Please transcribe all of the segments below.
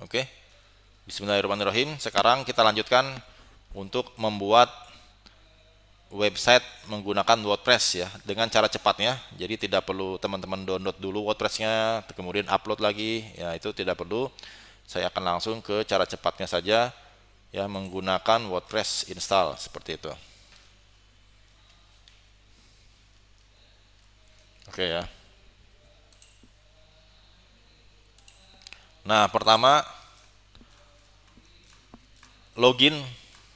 Oke. Bismillahirrahmanirrahim. Sekarang kita lanjutkan untuk membuat website menggunakan WordPress ya dengan cara cepatnya. Jadi tidak perlu teman-teman download dulu WordPress-nya kemudian upload lagi ya, itu tidak perlu. Saya akan langsung ke cara cepatnya saja ya, menggunakan WordPress install seperti itu. Oke ya. Nah, pertama login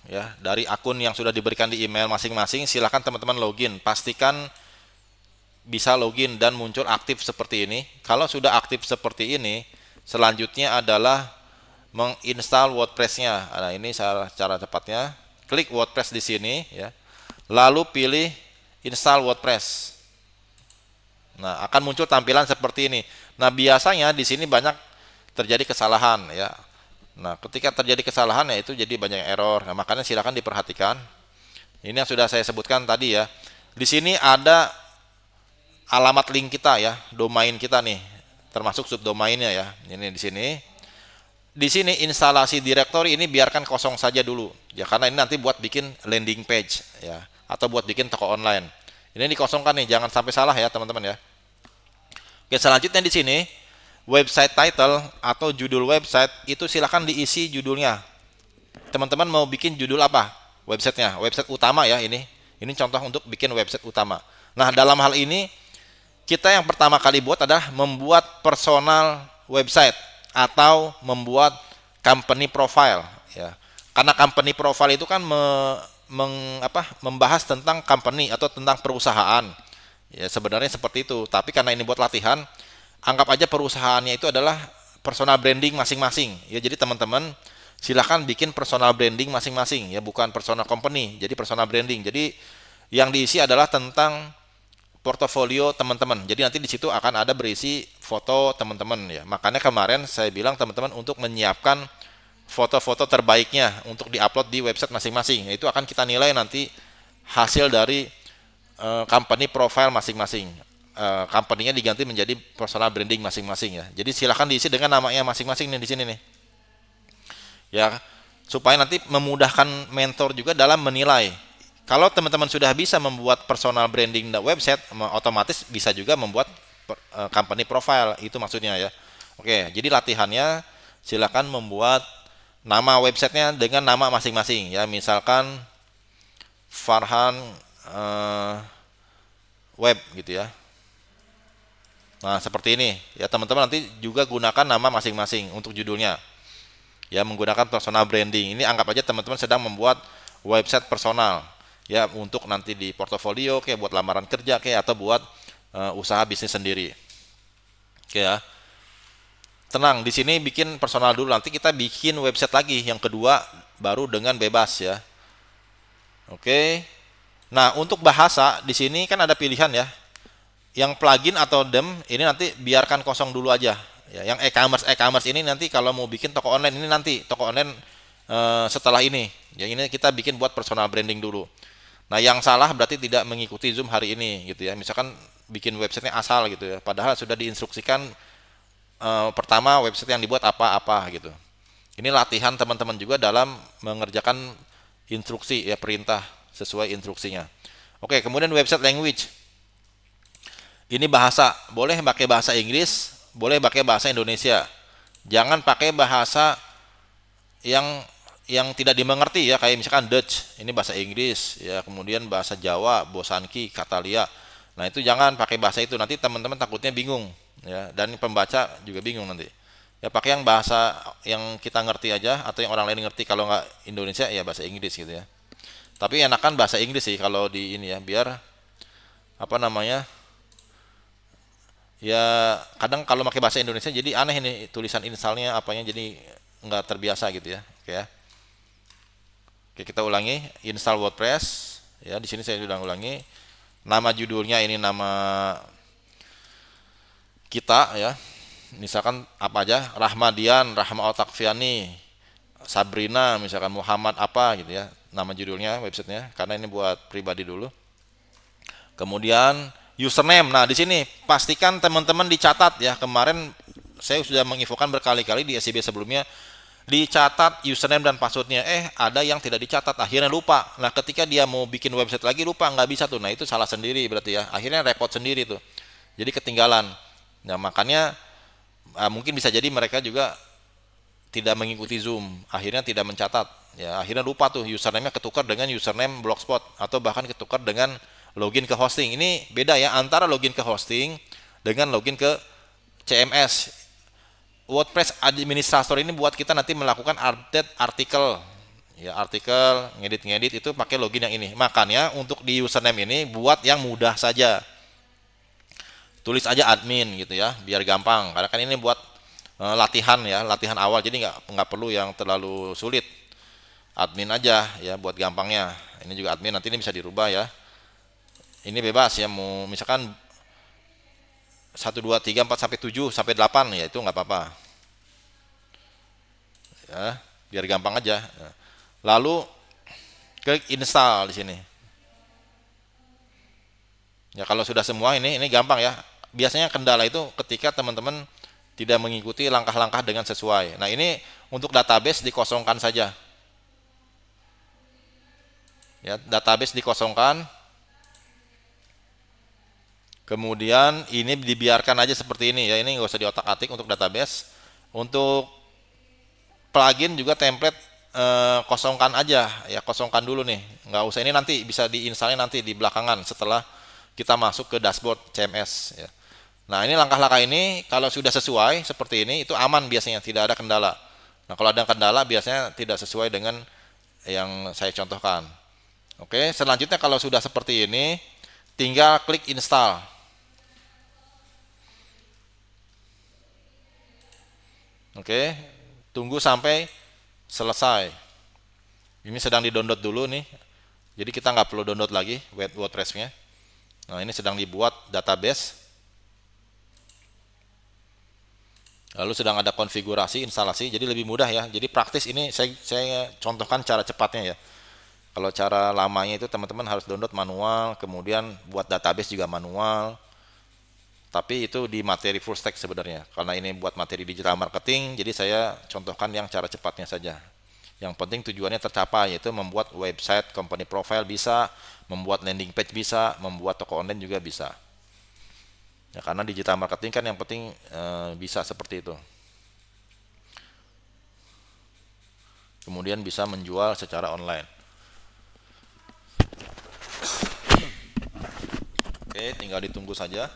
ya dari akun yang sudah diberikan di email masing-masing. Silahkan teman-teman login, pastikan bisa login dan muncul aktif seperti ini. Kalau sudah aktif seperti ini, selanjutnya adalah menginstal WordPress-nya. Nah, ini cara cepatnya. Klik WordPress di sini ya. Lalu pilih install WordPress. Nah, akan muncul tampilan seperti ini. Nah, biasanya di sini banyak terjadi kesalahan ya. Nah, ketika terjadi kesalahan ya itu jadi banyak error. Nah, makanya silakan diperhatikan. Ini yang sudah saya sebutkan tadi ya. Di sini ada alamat link kita ya, domain kita nih, termasuk subdomainnya ya. Ini di sini. Di sini instalasi directory ini biarkan kosong saja dulu ya, karena ini nanti buat bikin landing page ya, atau buat bikin toko online. Ini dikosongkan nih, jangan sampai salah ya teman-teman ya. Oke, selanjutnya di sini website title atau judul website itu silahkan diisi judulnya. Teman-teman mau bikin judul apa? Websitenya, website utama ya ini. Ini contoh untuk bikin website utama. Nah, dalam hal ini kita yang pertama kali buat adalah membuat personal website atau membuat company profile ya. Karena company profile itu kan membahas tentang company atau tentang perusahaan. Ya, sebenarnya seperti itu, tapi karena ini buat latihan, anggap aja perusahaannya itu adalah personal branding masing-masing. Ya, jadi teman-teman silahkan bikin personal branding masing-masing ya, bukan personal company. Jadi personal branding. Jadi yang diisi adalah tentang portofolio teman-teman. Jadi nanti di situ akan ada berisi foto teman-teman ya. Makanya kemarin saya bilang teman-teman untuk menyiapkan foto-foto terbaiknya untuk diupload di website masing-masing. Itu akan kita nilai nanti hasil dari company profile masing-masing. Company-nya diganti menjadi personal branding masing-masing ya. Jadi silahkan diisi dengan namanya masing-masing nih di sini nih. Ya, supaya nanti memudahkan mentor juga dalam menilai. Kalau teman-teman sudah bisa membuat personal branding dan website, otomatis bisa juga membuat company profile. Itu maksudnya ya. Oke, jadi latihannya silakan membuat nama websitenya dengan nama masing-masing ya. Misalkan Farhan web gitu ya. Nah, seperti ini ya, teman-teman nanti juga gunakan nama masing-masing untuk judulnya. Ya, menggunakan personal branding. Ini anggap aja teman-teman sedang membuat website personal ya, untuk nanti di portofolio kayak buat lamaran kerja kayak atau buat usaha bisnis sendiri. Oke ya. Tenang, di sini bikin personal dulu, nanti kita bikin website lagi yang kedua baru dengan bebas ya. Oke. Nah, untuk bahasa di sini kan ada pilihan ya. Yang plugin atau theme ini nanti biarkan kosong dulu aja. Ya, yang e-commerce ini nanti kalau mau bikin toko online ini nanti toko online setelah ini. Ya, ini kita bikin buat personal branding dulu. Nah, yang salah berarti tidak mengikuti Zoom hari ini gitu ya. Misalkan bikin websitenya asal gitu ya. Padahal sudah diinstruksikan pertama website yang dibuat apa-apa gitu. Ini latihan teman-teman juga dalam mengerjakan instruksi ya, perintah sesuai instruksinya. Oke, kemudian website language. Ini bahasa, boleh pakai bahasa Inggris, boleh pakai bahasa Indonesia. Jangan pakai bahasa yang tidak dimengerti ya, kayak misalkan Dutch, ini bahasa Inggris ya, kemudian bahasa Jawa, Bosanki, Katalia. Nah, itu jangan pakai bahasa itu, nanti teman-teman takutnya bingung ya, dan pembaca juga bingung nanti. Ya, pakai yang bahasa yang kita ngerti aja atau yang orang lain ngerti, kalau nggak Indonesia ya bahasa Inggris gitu ya. Tapi enakan bahasa Inggris sih kalau di ini ya, biar apa namanya? Ya, kadang kalau pakai bahasa Indonesia jadi aneh ini tulisan installnya apanya, jadi nggak terbiasa gitu ya. Oke ya. Oke, kita ulangi install WordPress ya. Di sini saya sudah ulangi. Nama judulnya ini nama kita ya. Misalkan apa aja, Rahmadian, Rahma Otakfiani, Sabrina, misalkan Muhammad apa gitu ya. Nama judulnya websitenya, karena ini buat pribadi dulu. Kemudian username. Nah, di sini pastikan teman-teman dicatat ya. Kemarin saya sudah menginfokan berkali-kali di SCB sebelumnya, dicatat username dan passwordnya, ada yang tidak dicatat, akhirnya lupa. Nah ketika dia mau bikin website lagi lupa, nggak bisa tuh. Nah itu salah sendiri berarti ya, akhirnya repot sendiri tuh, jadi ketinggalan. Nah makanya mungkin bisa jadi mereka juga tidak mengikuti Zoom, akhirnya tidak mencatat, ya akhirnya lupa tuh username-nya ketukar dengan username Blogspot atau bahkan ketukar dengan login ke hosting. Ini beda ya antara login ke hosting dengan login ke CMS. WordPress Administrator ini buat kita nanti melakukan update artikel, ya artikel, ngedit itu pakai login yang ini. Makanya untuk di username ini buat yang mudah saja, tulis aja admin gitu ya, biar gampang. Karena kan ini buat latihan ya, latihan awal, jadi nggak perlu yang terlalu sulit. Admin aja ya buat gampangnya. Ini juga admin, nanti ini bisa dirubah ya. Ini bebas ya, mau misalkan 1 2 3 4 sampai 7 sampai 8 ya itu nggak apa-apa ya, biar gampang aja. Lalu klik install di sini ya. Kalau sudah semua ini gampang ya. Biasanya kendala itu ketika teman-teman tidak mengikuti langkah-langkah dengan sesuai. Nah ini untuk database dikosongkan saja ya, database dikosongkan. Kemudian ini dibiarkan aja seperti ini ya, ini nggak usah diotak-atik untuk database. Untuk plugin juga template kosongkan aja ya, kosongkan dulu nih, nggak usah, ini nanti bisa diinstalnya nanti di belakangan setelah kita masuk ke dashboard CMS ya. Nah ini langkah-langkah ini kalau sudah sesuai seperti ini itu aman biasanya, tidak ada kendala. Nah kalau ada kendala biasanya tidak sesuai dengan yang saya contohkan. Oke, selanjutnya kalau sudah seperti ini tinggal klik install. Oke, tunggu sampai selesai. Ini sedang di-download dulu nih. Jadi kita nggak perlu download lagi WordPress-nya. Nah, ini sedang dibuat database. Lalu sedang ada konfigurasi, instalasi, jadi lebih mudah ya. Jadi praktis ini saya contohkan cara cepatnya ya. Kalau cara lamanya itu teman-teman harus download manual, kemudian buat database juga manual. Tapi itu di materi full stack sebenarnya. Karena ini buat materi digital marketing, jadi saya contohkan yang cara cepatnya saja. Yang penting tujuannya tercapai, yaitu membuat website, company profile bisa, membuat landing page bisa, membuat toko online juga bisa. Ya, karena digital marketing kan yang penting bisa seperti itu. Kemudian bisa menjual secara online. Oke, tinggal ditunggu saja.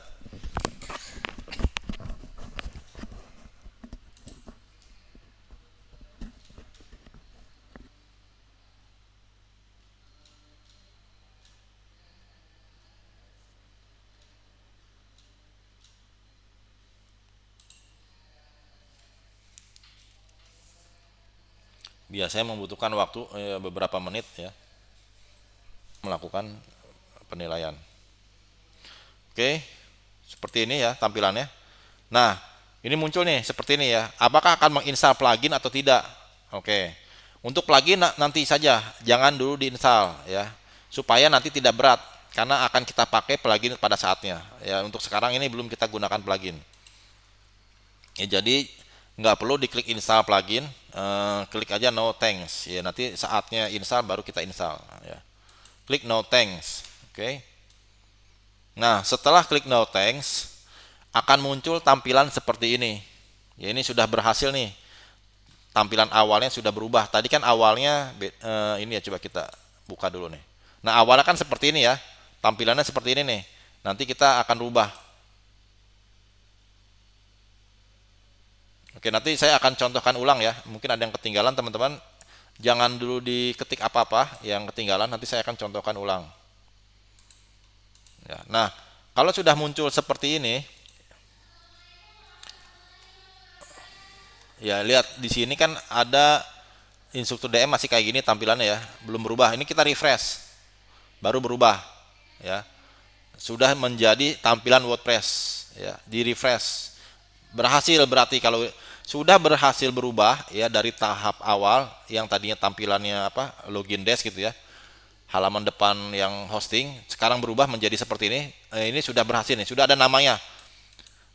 Biasanya membutuhkan waktu beberapa menit ya melakukan penilaian. Oke, seperti ini ya tampilannya. Nah, ini muncul nih seperti ini ya. Apakah akan menginstal plugin atau tidak? Oke. Untuk plugin nanti saja, jangan dulu diinstal ya, supaya nanti tidak berat karena akan kita pakai plugin pada saatnya. Ya, untuk sekarang ini belum kita gunakan plugin. Ya, jadi nggak perlu diklik install plugin, klik aja no thanks. Ya, nanti saatnya install baru kita install. Ya. Klik no thanks. Oke. Nah, setelah klik no thanks, akan muncul tampilan seperti ini. Ya, ini sudah berhasil nih. Tampilan awalnya sudah berubah. Tadi kan awalnya ini ya, coba kita buka dulu nih. Nah, awalnya kan seperti ini ya. Tampilannya seperti ini nih. Nanti kita akan rubah. Oke, nanti saya akan contohkan ulang ya. Mungkin ada yang ketinggalan teman-teman. Jangan dulu diketik apa-apa yang ketinggalan, nanti saya akan contohkan ulang. Ya, nah, kalau sudah muncul seperti ini, ya lihat di sini kan ada instruktur DM masih kayak gini tampilannya ya, belum berubah. Ini kita refresh, baru berubah ya. Sudah menjadi tampilan WordPress ya, di refresh. Berhasil berarti kalau sudah berhasil berubah ya dari tahap awal yang tadinya tampilannya apa, login desk gitu ya, halaman depan yang hosting, sekarang berubah menjadi seperti ini. Ini sudah berhasil nih, sudah ada namanya.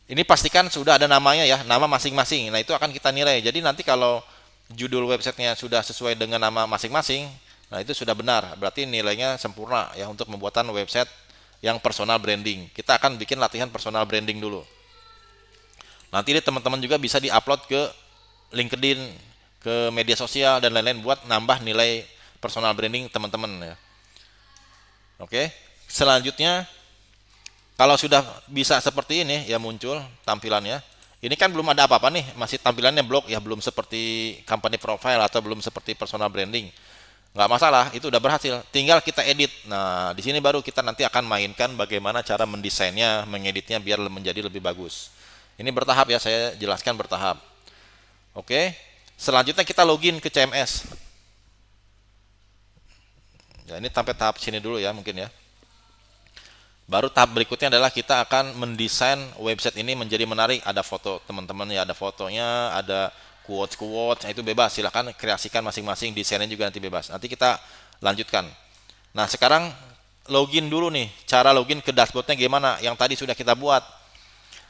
Ini pastikan sudah ada namanya ya, nama masing-masing. Nah, itu akan kita nilai. Jadi nanti kalau judul websitenya sudah sesuai dengan nama masing-masing, nah itu sudah benar. Berarti nilainya sempurna ya untuk pembuatan website yang personal branding. Kita akan bikin latihan personal branding dulu. Nanti ini teman-teman juga bisa diupload ke LinkedIn, ke media sosial dan lain-lain buat nambah nilai personal branding teman-teman ya. Oke. Selanjutnya kalau sudah bisa seperti ini ya muncul tampilannya. Ini kan belum ada apa-apa nih, masih tampilannya blog ya, belum seperti company profile atau belum seperti personal branding. Nggak masalah, itu udah berhasil. Tinggal kita edit. Nah, di sini baru kita nanti akan mainkan bagaimana cara mendesainnya, mengeditnya biar menjadi lebih bagus. Ini bertahap ya, saya jelaskan bertahap. Oke. Selanjutnya kita login ke CMS. Ya, ini sampai tahap sini dulu ya mungkin ya. Baru tahap berikutnya adalah kita akan mendesain website ini menjadi menarik. Ada foto teman-teman ya, ada fotonya, ada quotes-quotes, itu bebas. Silahkan kreasikan masing-masing, desainnya juga nanti bebas. Nanti kita lanjutkan. Nah, sekarang login dulu nih. Cara login ke dashboardnya gimana? Yang tadi sudah kita buat.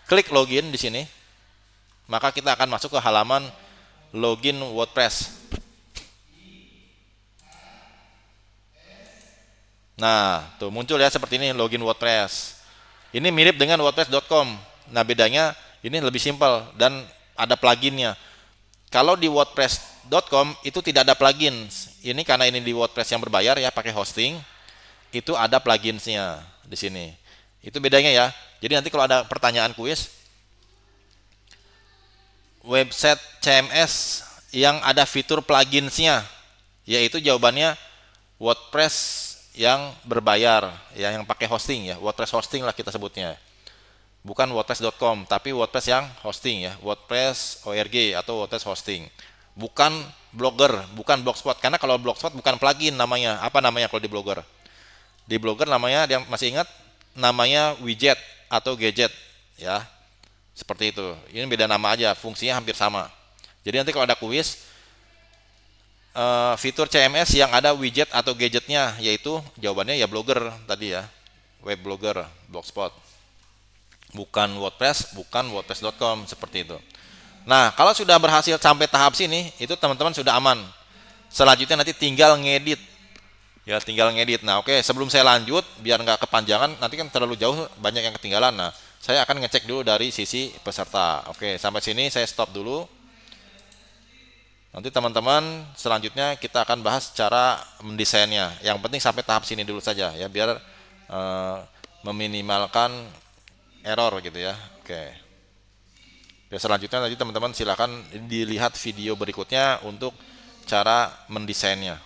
Klik login di sini. Maka kita akan masuk ke halaman login WordPress. Nah, tuh muncul ya seperti ini login WordPress. Ini mirip dengan wordpress.com. Nah, bedanya ini lebih simpel dan ada pluginnya. Kalau di wordpress.com itu tidak ada plugin. Ini karena ini di WordPress yang berbayar ya, pakai hosting, itu ada pluginsnya di sini. Itu bedanya ya. Jadi nanti kalau ada pertanyaan kuis, website CMS yang ada fitur pluginsnya, yaitu jawabannya WordPress yang berbayar ya, yang pakai hosting ya, WordPress hosting lah kita sebutnya, bukan wordpress.com tapi WordPress yang hosting ya, WordPress org atau WordPress hosting, bukan Blogger, bukan Blogspot. Karena kalau Blogspot bukan plugin namanya. Apa namanya kalau di Blogger? Di Blogger namanya, yang masih ingat, namanya widget atau gadget ya, seperti itu. Ini beda nama aja, fungsinya hampir sama. Jadi nanti kalau ada kuis, fitur CMS yang ada widget atau gadgetnya, yaitu jawabannya ya Blogger tadi ya, web blogger, blogspot, bukan WordPress, bukan wordpress.com, seperti itu. Nah, kalau sudah berhasil sampai tahap sini, itu teman-teman sudah aman. Selanjutnya nanti tinggal ngedit ya, tinggal ngedit. Nah, oke, sebelum saya lanjut biar nggak kepanjangan, nanti kan terlalu jauh, banyak yang ketinggalan. Nah, saya akan ngecek dulu dari sisi peserta. Oke, sampai sini saya stop dulu. Nanti teman-teman selanjutnya kita akan bahas cara mendesainnya. Yang penting sampai tahap sini dulu saja ya, biar meminimalkan error gitu ya. Oke. Ya, selanjutnya nanti teman-teman silakan dilihat video berikutnya untuk cara mendesainnya.